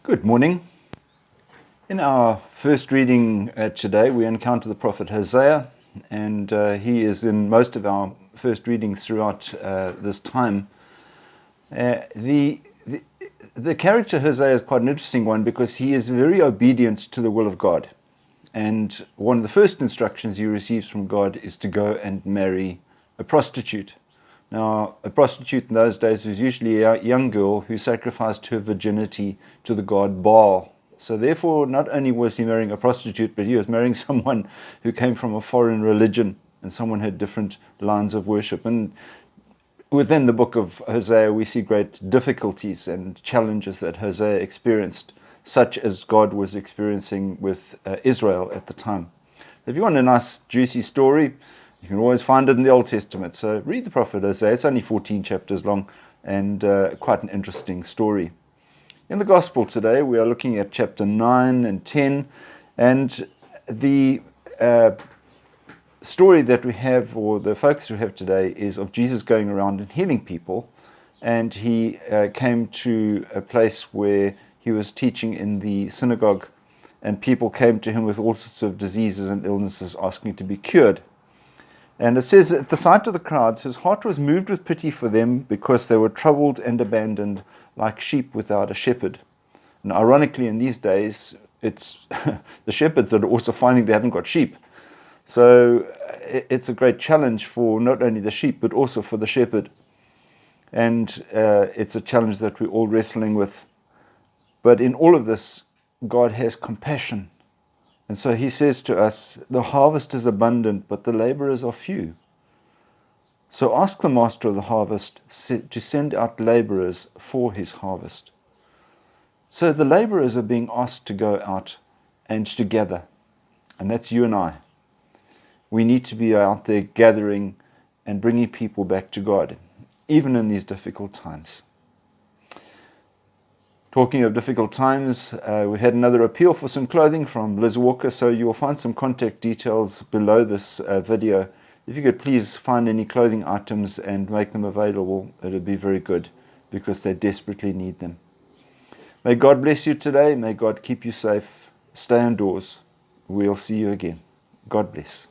Good morning. In our first reading today, we encounter the prophet Hosea, and he is in most of our first readings throughout this time. The character Hosea is quite an interesting one because he is very obedient to the will of God. And one of the first instructions he receives from God is to go and marry a prostitute. Now, a prostitute in those days was usually a young girl who sacrificed her virginity to the god Baal. So therefore, not only was he marrying a prostitute, but he was marrying someone who came from a foreign religion, and someone had different lines of worship. And within the book of Hosea, we see great difficulties and challenges that Hosea experienced, such as God was experiencing with Israel at the time. If you want a nice, juicy story, you can always find it in the Old Testament. So read the prophet Hosea. It's only 14 chapters long and quite an interesting story. In the Gospel today, we are looking at chapter 9 and 10. And the story that we have, or the focus we have today, is of Jesus going around and healing people. And he came to a place where he was teaching in the synagogue, and people came to him with all sorts of diseases and illnesses asking to be cured. And it says, at the sight of the crowds, his heart was moved with pity for them because they were troubled and abandoned like sheep without a shepherd. And ironically, in these days, it's the shepherds that are also finding they haven't got sheep. So it's a great challenge for not only the sheep, but also for the shepherd. And it's a challenge that we're all wrestling with. But in all of this, God has compassion. And so he says to us, the harvest is abundant, but the laborers are few. So ask the master of the harvest to send out laborers for his harvest. So the laborers are being asked to go out and to gather. And that's you and I. We need to be out there gathering and bringing people back to God, even in these difficult times. Talking of difficult times, we had another appeal for some clothing from Liz Walker, so you will find some contact details below this video. If you could please find any clothing items and make them available, it would be very good, because they desperately need them. May God bless you today. May God keep you safe. Stay indoors. We'll see you again. God bless.